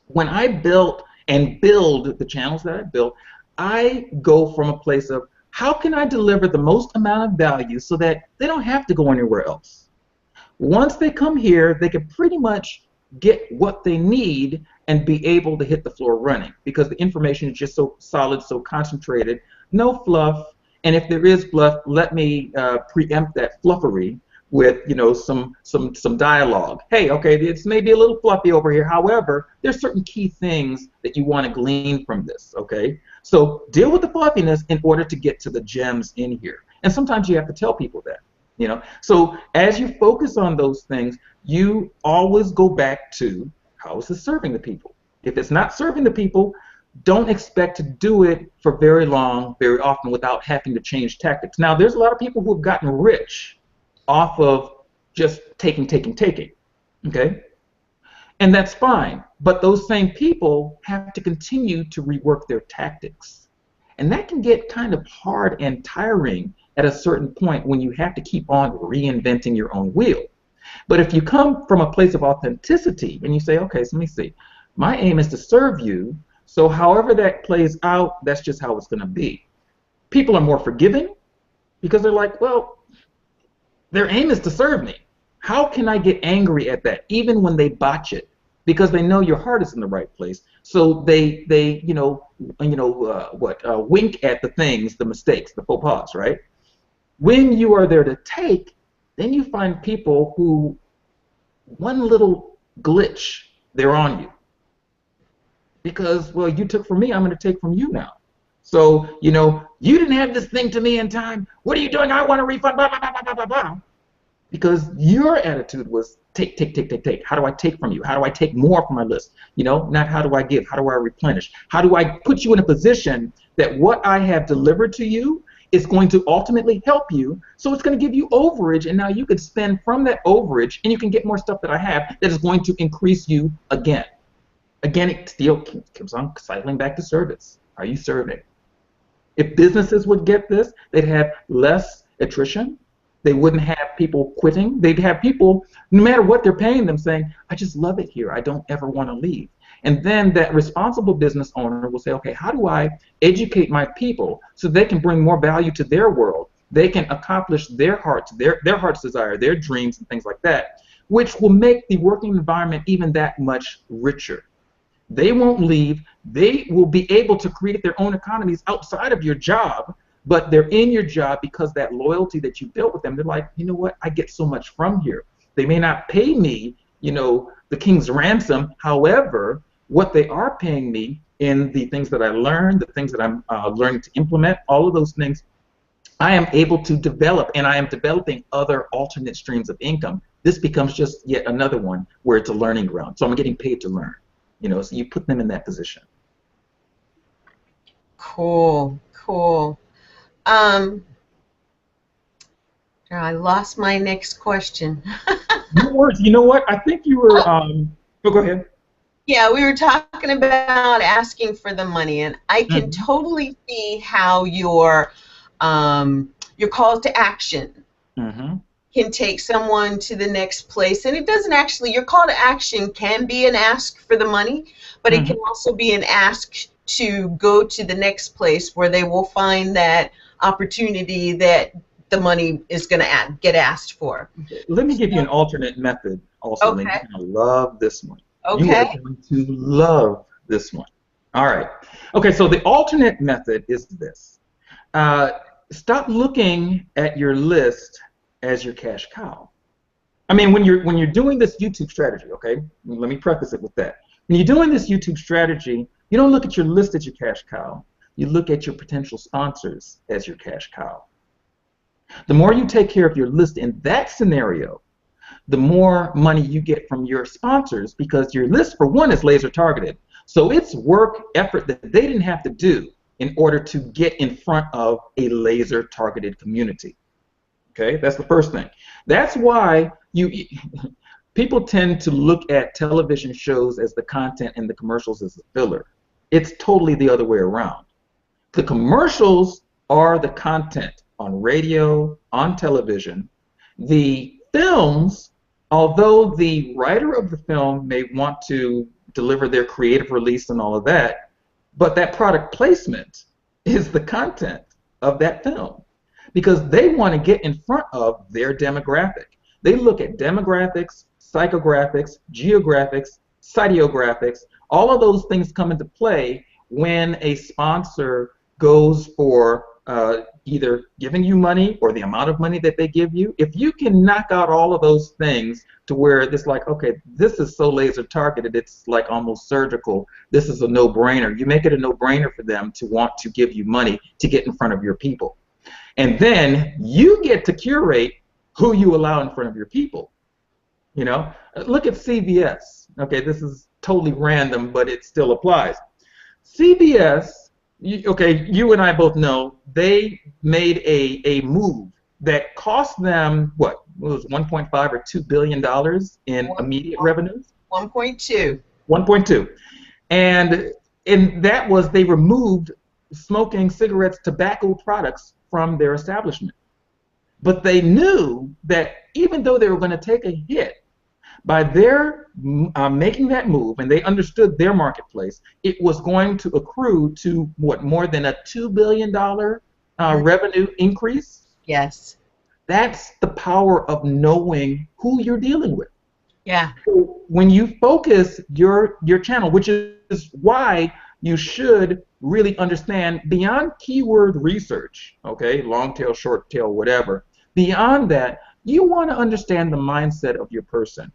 When I built and build the channels that I built, I go from a place of how can I deliver the most amount of value so that they don't have to go anywhere else. Once they come here, they can pretty much get what they need and be able to hit the floor running, because the information is just so solid, so concentrated, no fluff. And if there is fluff, let me preempt that fluffery with, you know, some dialogue. Hey, okay, this may be a little fluffy over here. However, there's certain key things that you want to glean from this. Okay, so deal with the fluffiness in order to get to the gems in here. And sometimes you have to tell people that. You know, so as you focus on those things, you always go back to how is this serving the people. If it's not serving the people, don't expect to do it for very long, very often, without having to change tactics. Now, there's a lot of people who have gotten rich off of just taking, okay? And that's fine, but those same people have to continue to rework their tactics. And that can get kind of hard and tiring at a certain point when you have to keep on reinventing your own wheel. But if you come from a place of authenticity and you say, okay, so let me see, my aim is to serve you, so however that plays out, that's just how it's going to be. People are more forgiving because they're like, well, their aim is to serve me. How can I get angry at that, even when they botch it? Because they know your heart is in the right place. So they wink at the things, the mistakes, the faux pas, right? When you are there to take, then you find people who, one little glitch, they're on you. Because, well, you took from me, I'm going to take from you now. So, you know, you didn't have this thing to me in time. What are you doing? I want a refund, blah, blah, blah, blah, blah, blah. Because your attitude was take. How do I take from you? How do I take more from my list? You know, not how do I give? How do I replenish? How do I put you in a position that what I have delivered to you is going to ultimately help you, so it's going to give you overage, and now you could spend from that overage, and you can get more stuff that I have that is going to increase you again. Again, it still comes on cycling back to service. Are you serving? If businesses would get this, they'd have less attrition. They wouldn't have people quitting. They'd have people, no matter what they're paying them, saying, I just love it here. I don't ever want to leave. And then that responsible business owner will say, okay, how do I educate my people so they can bring more value to their world? They can accomplish their heart's desire, their dreams, and things like that, which will make the working environment even that much richer. They won't leave. They will be able to create their own economies outside of your job, but they're in your job because that loyalty that you built with them, they're like, you know what, I get so much from here. They may not pay me, you know, the king's ransom. However, what they are paying me in the things that I learned, the things that I'm learning to implement, all of those things, I am able to develop, and I am developing other alternate streams of income. This becomes just yet another one where it's a learning ground. So I'm getting paid to learn. You know, so you put them in that position. Cool. I lost my next question. No worries. You know what? I think you were. Go ahead. Yeah, we were talking about asking for the money, and I can totally see how your call to action can take someone to the next place. And it doesn't actually, your call to action can be an ask for the money, but it can also be an ask to go to the next place where they will find that opportunity that the money is going to get asked for. Let me give you an alternate method also. Okay. Lynn. You're going to love this one. Okay. You are going to love this one. All right. Okay, so the alternate method is this. Stop looking at your list as your cash cow. I mean, when you're doing this YouTube strategy, okay, let me preface it with that. When you're doing this YouTube strategy, you don't look at your list as your cash cow. You look at your potential sponsors as your cash cow. The more you take care of your list in that scenario, the more money you get from your sponsors, because your list, for one, is laser targeted. So it's work, effort that they didn't have to do in order to get in front of a laser targeted community. Okay, that's the first thing. That's why people tend to look at television shows as the content and the commercials as the filler. It's totally the other way around. The commercials are the content on radio, on television. The films, although the writer of the film may want to deliver their creative release and all of that, but that product placement is the content of that film, because they want to get in front of their demographic. They look at demographics, psychographics, geographics, cytographics. All of those things come into play when a sponsor goes for either giving you money or the amount of money that they give you. If you can knock out all of those things to where it's like, okay, this is so laser targeted, it's like almost surgical, this is a no-brainer. You make it a no-brainer for them to want to give you money to get in front of your people. And then you get to curate who you allow in front of your people. You know, look at CBS. Okay, this is totally random, but it still applies. CBS, okay, you and I both know they made a move that cost them what was 1.5 or $2 billion in immediate revenues. 1.2. 1.2, and that was they removed smoking cigarettes, tobacco products from their establishment. But they knew that even though they were going to take a hit by their making that move, and they understood their marketplace, it was going to accrue to what, more than a $2 billion revenue increase? Yes. That's the power of knowing who you're dealing with. Yeah. So when you focus your channel, which is why you should really understand beyond keyword research, okay, long tail, short tail, whatever, beyond that, you want to understand the mindset of your person.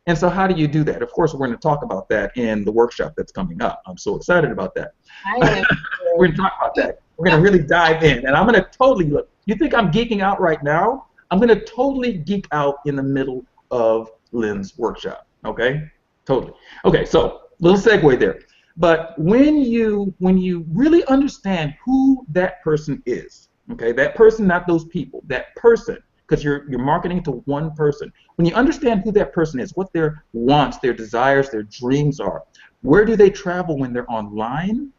And so how do you do that? Of course, we're going to talk about that in the workshop that's coming up. I'm so excited about that. We're going to talk about that. We're going to really dive in. And I'm going to totally, look, you think I'm geeking out right now? I'm going to totally geek out in the middle of Lynn's workshop, okay? Totally. Okay, so little segue there. But when you really understand who that person is, okay, that person, not those people, that person, because you're marketing to one person. When you understand who that person is, what their wants, their desires, their dreams are, where do they travel when they're online?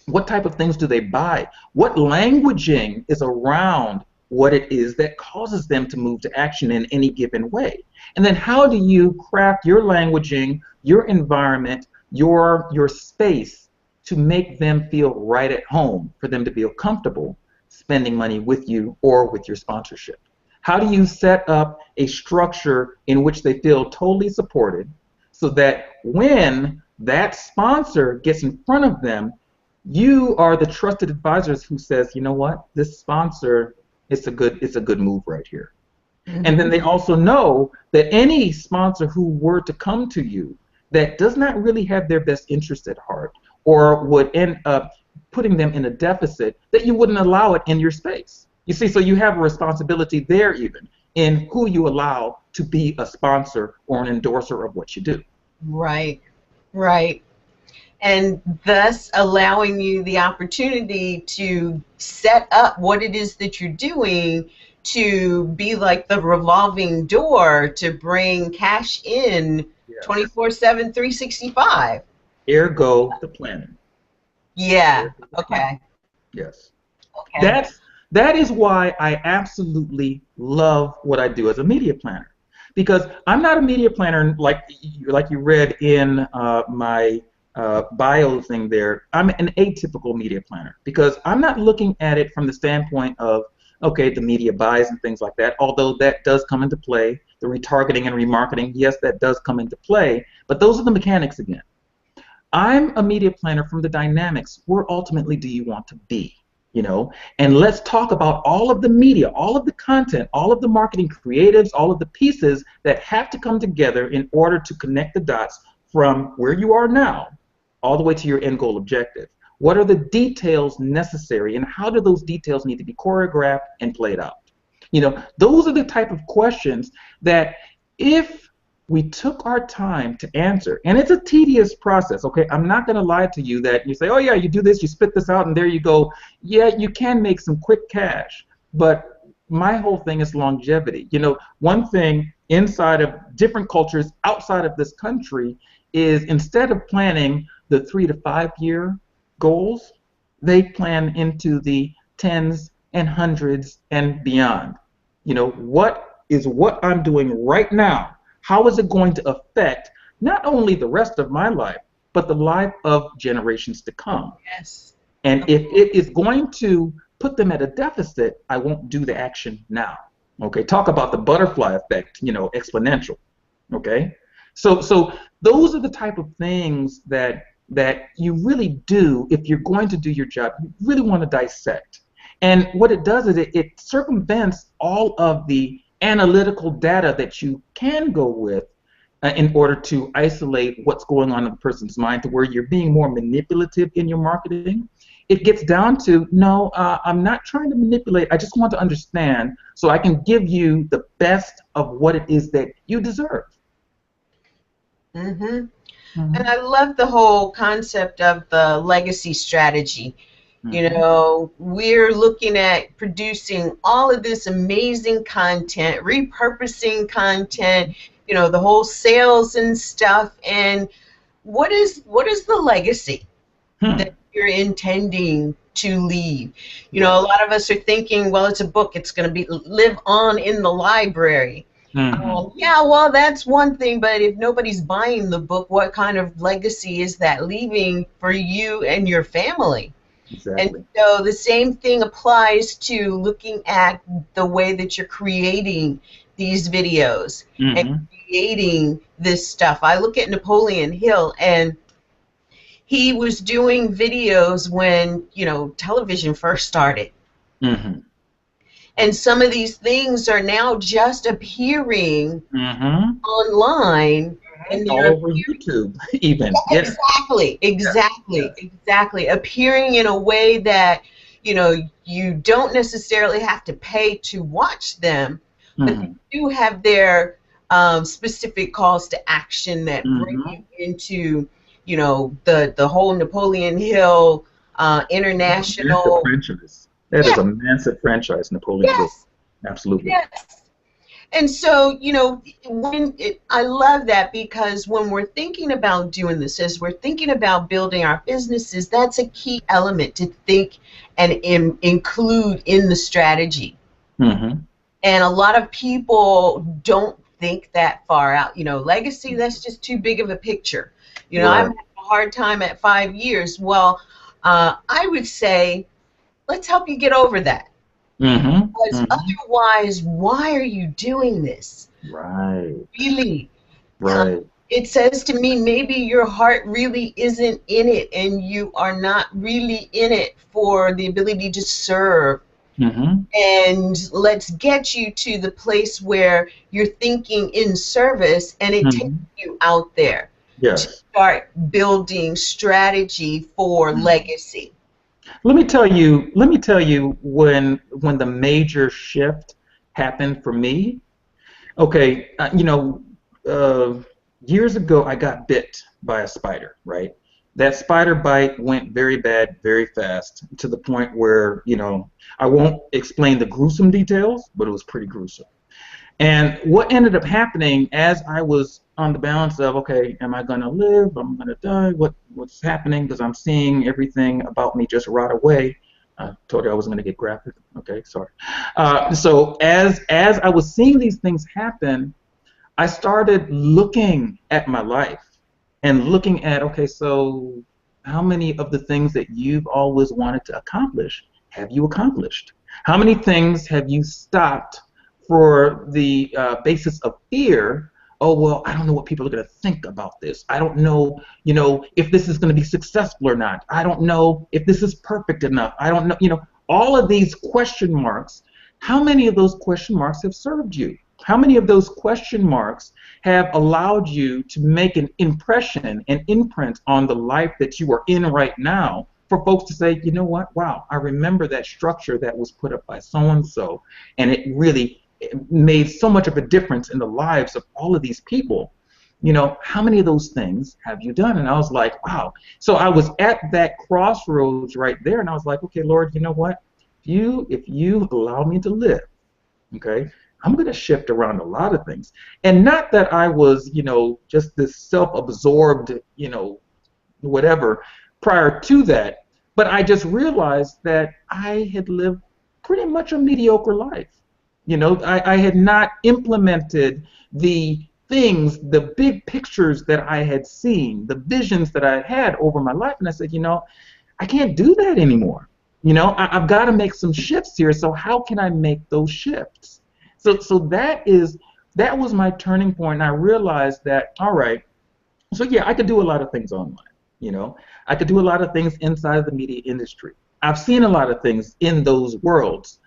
What type of things do they buy? What languaging is around what it is that causes them to move to action in any given way? And then how do you craft your languaging, your environment, your space to make them feel right at home, for them to feel comfortable spending money with you or with your sponsorship? How do you set up a structure in which they feel totally supported so that when that sponsor gets in front of them, you are the trusted advisors who says, you know what, this sponsor, it's a good move right here. Mm-hmm. And then they also know that any sponsor who were to come to you that does not really have their best interest at heart, or would end up putting them in a deficit, that you wouldn't allow it in your space. You see, so you have a responsibility there even in who you allow to be a sponsor or an endorser of what you do. Right, right. And thus allowing you the opportunity to set up what it is that you're doing to be like the revolving door to bring cash in 24/7, 365. Ergo the planning. Yeah, okay. Yes. Okay. That is why I absolutely love what I do as a media planner, because I'm not a media planner like you read in my bio thing there. I'm an atypical media planner because I'm not looking at it from the standpoint of, okay, the media buys and things like that, although that does come into play. The retargeting and remarketing, yes, that does come into play, but those are the mechanics again. I'm a media planner from the dynamics. Where ultimately do you want to be? you know, and let's talk about all of the media, all of the content, all of the marketing creatives, all of the pieces that have to come together in order to connect the dots from where you are now all the way to your end goal objective. What are the details necessary, and how do those details need to be choreographed and played out? You know, those are the type of questions that if we took our time to answer, and it's a tedious process, okay? I'm not going to lie to you that you say, oh yeah, you do this, you spit this out, and there you go. Yeah, you can make some quick cash, but my whole thing is longevity. You know, one thing inside of different cultures outside of this country is instead of planning the 3 to 5 year goals, they plan into the tens and hundreds and beyond. You know, what is what I'm doing right now? How is it going to affect not only the rest of my life, but the life of generations to come? Yes. And if it is going to put them at a deficit, I won't do the action now. Okay, talk about the butterfly effect, you know, exponential. Okay, so those are the type of things that you really do if you're going to do your job. You really want to dissect. And what it does is it circumvents all of the analytical data that you can go with in order to isolate what's going on in the person's mind to where you're being more manipulative in your marketing. It gets down to, no, I'm not trying to manipulate. I just want to understand so I can give you the best of what it is that you deserve. Mm-hmm. And I love the whole concept of the legacy strategy. You know, we're looking at producing all of this amazing content, repurposing content, you know, the whole sales and stuff. And what is the legacy that you're intending to leave? You know, a lot of us are thinking, well, it's a book, it's going to live on in the library. Yeah, well, that's one thing, but if nobody's buying the book, what kind of legacy is that leaving for you and your family? Exactly. And so the same thing applies to looking at the way that you're creating these videos and creating this stuff. I look at Napoleon Hill, and he was doing videos when, you know, television first started. And some of these things are now just appearing online. And all over YouTube, even. Yes. Exactly. Appearing in a way that, you know, you don't necessarily have to pay to watch them, but they do have their specific calls to action that bring you into, you know, the whole Napoleon Hill international. That is a massive franchise, Napoleon Hill. Absolutely. Yes. And so, you know, I love that, because when we're thinking about doing this, as we're thinking about building our businesses, that's a key element to think and include in the strategy. And a lot of people don't think that far out. You know, legacy, that's just too big of a picture. You know, I'm having a hard time at 5 years. Well, I would say, let's help you get over that. Because otherwise, why are you doing this? Really? It says to me, maybe your heart really isn't in it, and you are not really in it for the ability to serve. And let's get you to the place where you're thinking in service, and it takes you out there to start building strategy for legacy. Let me tell you when the major shift happened for me. Okay, you know, years ago I got bit by a spider, right? That spider bite went very bad, very fast, to the point where, you know, I won't explain the gruesome details, but it was pretty gruesome. And what ended up happening as I was on the balance of, okay, am I going to live? Am I going to die? What's happening? Because I'm seeing everything about me just rot away. I told you I wasn't going to get graphic. Okay, sorry. So as I was seeing these things happen, I started looking at my life and looking at, okay, so how many of the things that you've always wanted to accomplish have you accomplished? How many things have you stopped for the basis of fear? Oh, well, I don't know what people are going to think about this. I don't know, you know, if this is going to be successful or not. I don't know if this is perfect enough. I don't know, you know, all of these question marks, how many of those question marks have served you? How many of those question marks have allowed you to make an impression, an imprint on the life that you are in right now, for folks to say, you know what, wow, I remember that structure that was put up by so-and-so, and it really made so much of a difference in the lives of all of these people. You know, how many of those things have you done? And I was like, wow. So I was at that crossroads right there, and I was like, okay, Lord, you know what? If you allow me to live, okay, I'm going to shift around a lot of things. And not that I was, you know, just this self-absorbed, you know, whatever prior to that, but I just realized that I had lived pretty much a mediocre life. You know, I had not implemented the things, the big pictures that I had seen, the visions that I had over my life. And I said, you know, I can't do that anymore. You know, I've got to make some shifts here. So how can I make those shifts? So that was my turning point. And I realized that, all right, so yeah, I could do a lot of things online. You know, I could do a lot of things inside of the media industry. I've seen a lot of things in those worlds.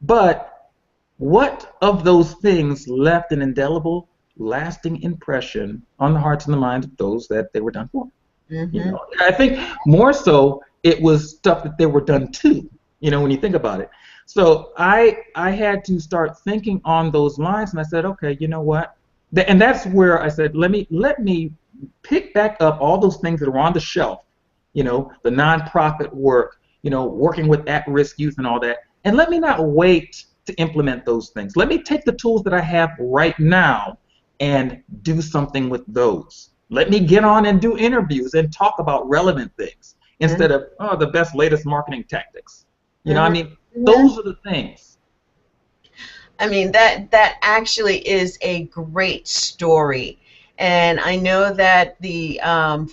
But what of those things left an indelible, lasting impression on the hearts and the minds of those that they were done for? Mm-hmm. You know, I think more so it was stuff that they were done to, you know, when you think about it. So I had to start thinking on those lines, and I said, okay, you know what? And that's where I said, let me pick back up all those things that were on the shelf, you know, the nonprofit work, you know, working with at-risk youth and all that, and let me not wait to implement those things. Let me take the tools that I have right now and do something with those. Let me get on and do interviews and talk about relevant things instead of, oh, the best latest marketing tactics. You know, I mean, those are the things. I mean, that actually is a great story. And I know that the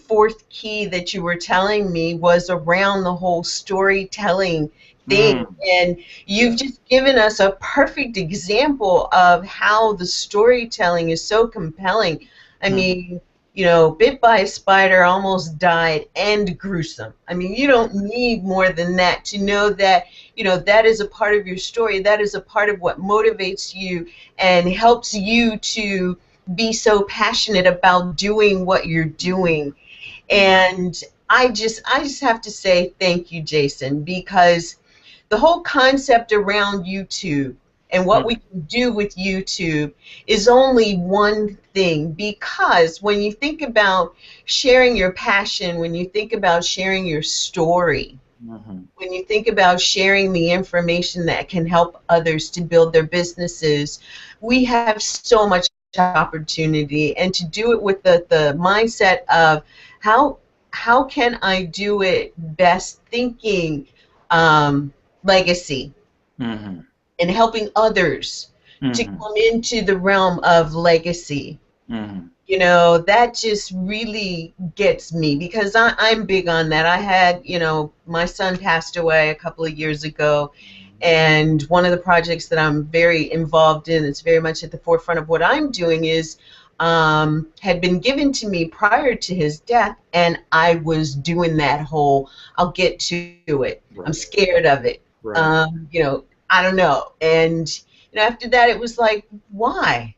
fourth key that you were telling me was around the whole storytelling thing. And you've just given us a perfect example of how the storytelling is so compelling. I mean, you know, bit by a spider, almost died, and gruesome. I mean, you don't need more than that to know that, you know, that is a part of your story. That is a part of what motivates you and helps you to be so passionate about doing what you're doing. And I just have to say thank you, Jason, because the whole concept around YouTube and what we can do with YouTube is only one thing, because when you think about sharing your passion, when you think about sharing your story, when you think about sharing the information that can help others to build their businesses, we have so much opportunity. And to do it with the mindset of how can I do it best, thinking legacy, and helping others to come into the realm of legacy. You know, that just really gets me, because I'm big on that. I had, you know, my son passed away a couple of years ago, and one of the projects that I'm very involved in, it's very much at the forefront of what I'm doing, is had been given to me prior to his death, and I was doing that whole, I'll get to it. I'm scared of it. You know, I don't know. And you know, after that, it was like, why?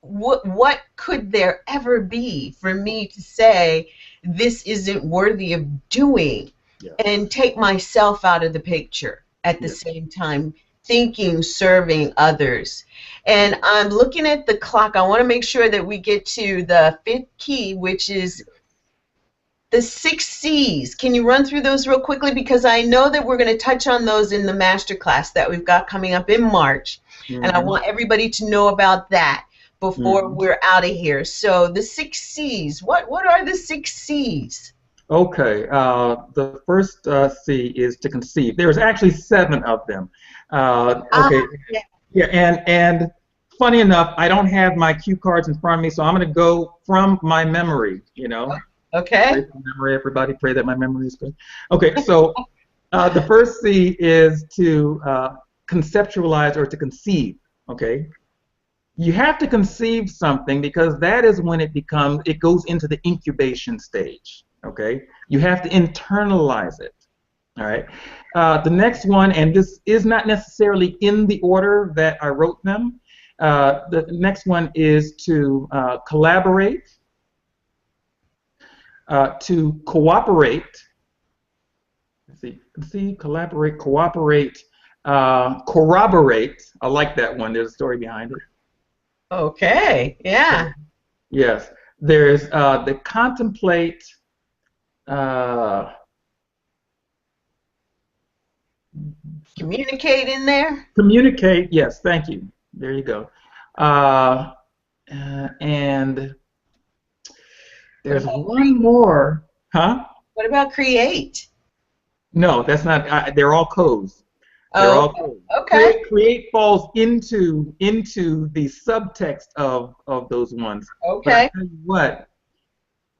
What could there ever be for me to say this isn't worthy of doing, and take myself out of the picture at the same time, thinking, serving others? And I'm looking at the clock. I want to make sure that we get to the fifth key, which is the 6 C's. Can you run through those real quickly? Because I know that we're going to touch on those in the masterclass that we've got coming up in March. And I want everybody to know about that before we're out of here. So the 6 C's, what are the 6 C's? Okay, the first C is to conceive. There's actually 7 of them. And funny enough, I don't have my cue cards in front of me, so I'm going to go from my memory, you know. Okay. Pray for memory, everybody. Pray that my memory is good. Okay, so the first C is to conceptualize, or to conceive, okay? You have to conceive something, because that is when it goes into the incubation stage, okay? You have to internalize it, All right. The next one, and this is not necessarily in the order that I wrote them. The next one is to collaborate, to cooperate. Let's see, collaborate, cooperate, corroborate. I like that one. There's a story behind it. Okay, yeah. Yes. There's the contemplate. Uh, Communicate in there. Communicate. Yes. Thank you. There you go. Uh, and What there's about one more. Huh? what about create? No, that's not. They're all codes. They're Oh, all codes. okay. Create falls into the subtext of those ones. But I Okay. tell you what,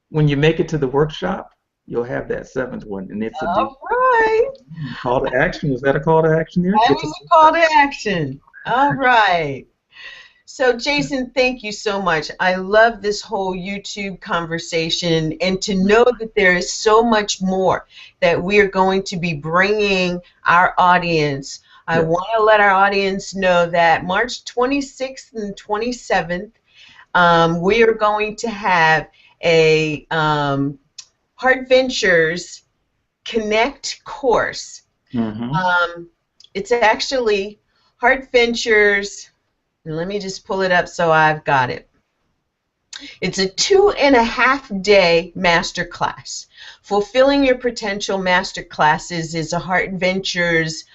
when you make it to the workshop, you'll have that seventh one, and it's a All right. call to action. Was that a call to action there? That Get to was a call to action. All right. So, Jason, thank you so much. I love this whole YouTube conversation, and to know that there is so much more that we are going to be bringing our audience. I Yes. want to let our audience know that March 26th and 27th, we are going to have a Heart Ventures Connect course. Mm-hmm. It's actually Heart Ventures. Let me just pull it up so I've got it. It's a 2.5-day masterclass. Fulfilling Your Potential Masterclasses is a Heart Ventures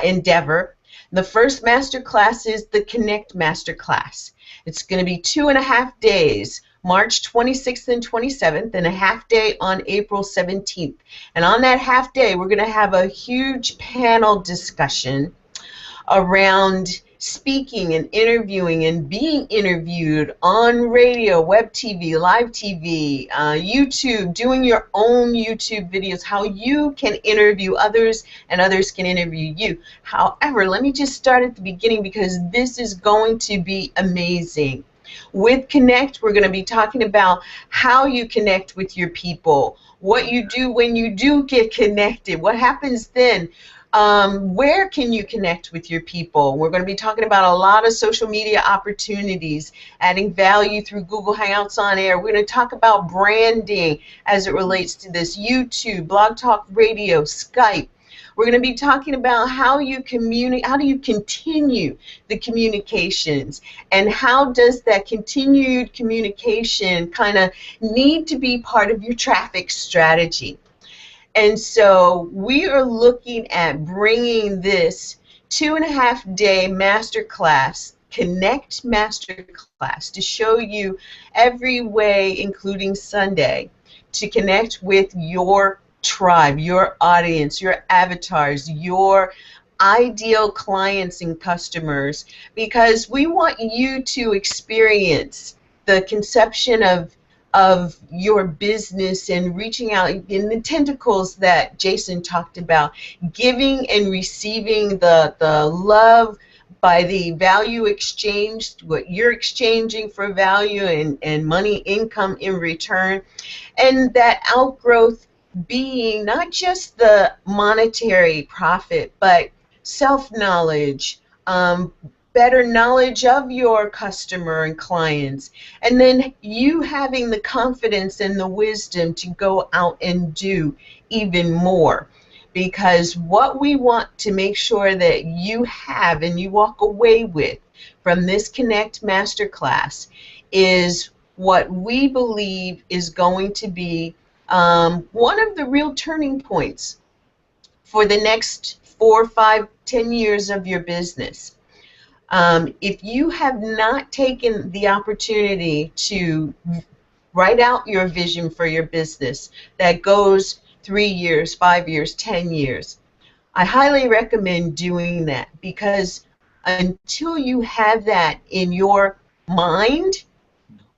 endeavor. The first masterclass is the Connect Masterclass. It's going to be 2.5 days, March 26th and 27th, and a half day on April 17th. And on that half day, we're going to have a huge panel discussion around speaking and interviewing and being interviewed on radio, web TV, live TV, YouTube, doing your own YouTube videos, how you can interview others and others can interview you. However, let me just start at the beginning because this is going to be amazing. With Connect, we're going to be talking about how you connect with your people, what you do when you do get connected, what happens then. Where can you connect with your people? We're going to be talking about a lot of social media opportunities, adding value through Google Hangouts on Air. We're going to talk about branding as it relates to this, YouTube, Blog Talk Radio, Skype. We're going to be talking about how you how do you continue the communications, and how does that continued communication kind of need to be part of your traffic strategy. And so we are looking at bringing this 2.5-day masterclass, Connect Masterclass, to show you every way, including Sunday, to connect with your tribe, your audience, your avatars, your ideal clients and customers, because we want you to experience the conception of your business and reaching out in the tentacles that Jason talked about, giving and receiving the love by the value exchange, what you're exchanging for value and money income in return, and that outgrowth being not just the monetary profit, but self-knowledge, better knowledge of your customer and clients, and then you having the confidence and the wisdom to go out and do even more. Because what we want to make sure that you have and you walk away with from this Connect Masterclass is what we believe is going to be one of the real turning points for the next 4, 5, 10 years of your business. If you have not taken the opportunity to write out your vision for your business that goes 3 years, 5 years, 10 years, I highly recommend doing that, because until you have that in your mind,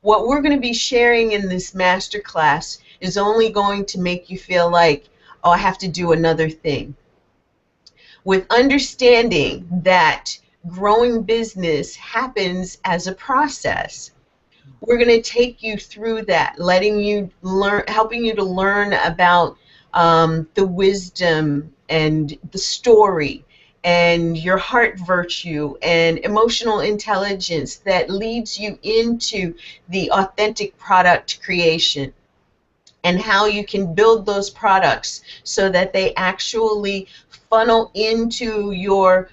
what we're going to be sharing in this masterclass is only going to make you feel like, oh, I have to do another thing. With understanding that growing business happens as a process, we're going to take you through that, letting you learn, helping you to learn about the wisdom and the story and your heart virtue and emotional intelligence that leads you into the authentic product creation, and how you can build those products so that they actually funnel into your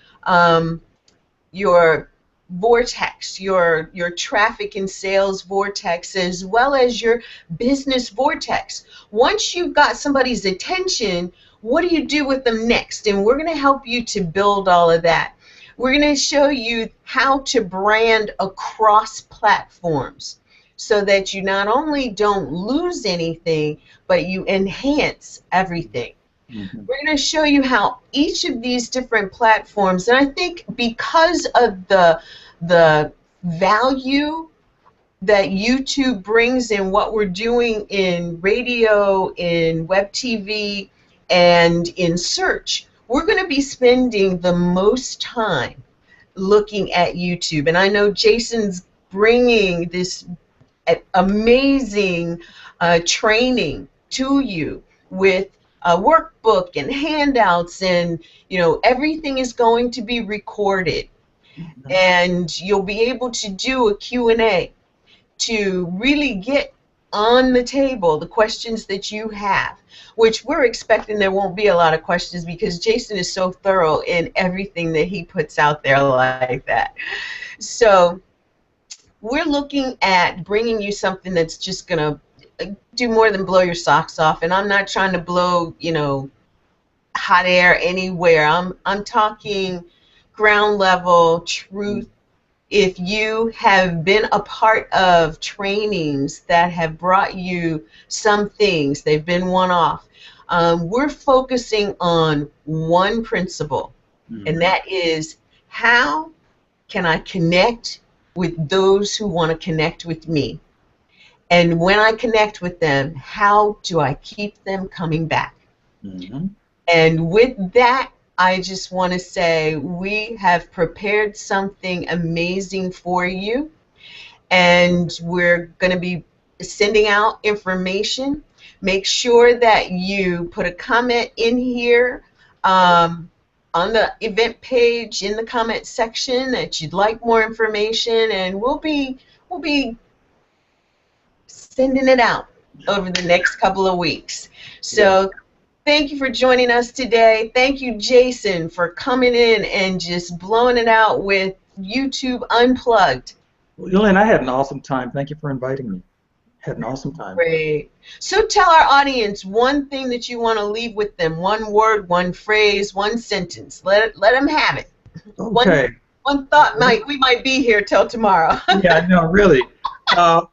vortex, your traffic and sales vortex, as well as your business vortex. Once you've got somebody's attention, what do you do with them next? And we're going to help you to build all of that. We're going to show you how to brand across platforms so that you not only don't lose anything, but you enhance everything. Mm-hmm. We're going to show you how each of these different platforms, and I think because of the value that YouTube brings in what we're doing in radio, in web TV, and in search, we're going to be spending the most time looking at YouTube. And I know Jason's bringing this amazing training to you with a workbook and handouts, and everything is going to be recorded. Mm-hmm. And you'll be able to do a Q&A to really get on the table the questions that you have, which we're expecting there won't be a lot of questions because Jason is so thorough in everything that he puts out there like that. So we're looking at bringing you something that's just going to do more than blow your socks off. And I'm not trying to blow, hot air anywhere. I'm talking ground level truth. If you have been a part of trainings that have brought you some things, they've been one-off, we're focusing on one principle, and that is, how can I connect with those who want to connect with me? And when I connect with them, how do I keep them coming back? Mm-hmm. And with that, I just want to say we have prepared something amazing for you, and we're going to be sending out information. Make sure that you put a comment in here on the event page in the comment section that you'd like more information, and we'll be sending it out over the next couple of weeks. So thank you for joining us today. Thank you, Jason, for coming in and just blowing it out with YouTube Unplugged. Well, Lynn, I had an awesome time. Thank you for inviting me. Had an awesome time. Great. So tell our audience one thing that you want to leave with them. One word, one phrase, one sentence. Let them have it. Okay. One thought. We might be here till tomorrow. Yeah, no, really.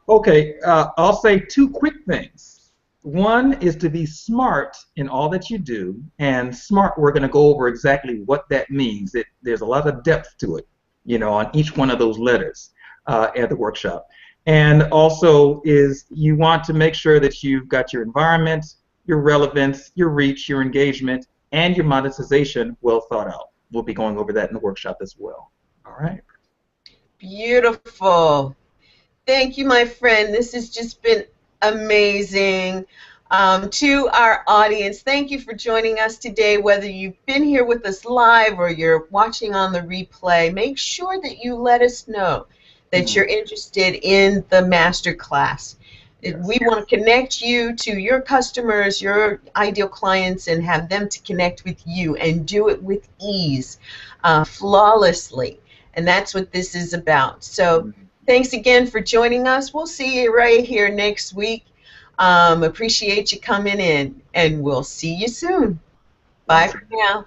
Okay, I'll say two quick things. One is to be smart in all that you do, and smart, we're going to go over exactly what that means. There's a lot of depth to it, on each one of those letters at the workshop. And also is you want to make sure that you've got your environment, your relevance, your reach, your engagement, and your monetization well thought out. We'll be going over that in the workshop as well. All right. Beautiful. Thank you, my friend. This has just been amazing. To our audience, thank you for joining us today. Whether you've been here with us live or you're watching on the replay, make sure that you let us know that you're interested in the master class. We want to connect you to your customers, your ideal clients, and have them to connect with you and do it with ease, flawlessly. And that's what this is about. So thanks again for joining us. We'll see you right here next week. Appreciate you coming in, and we'll see you soon. Bye for now.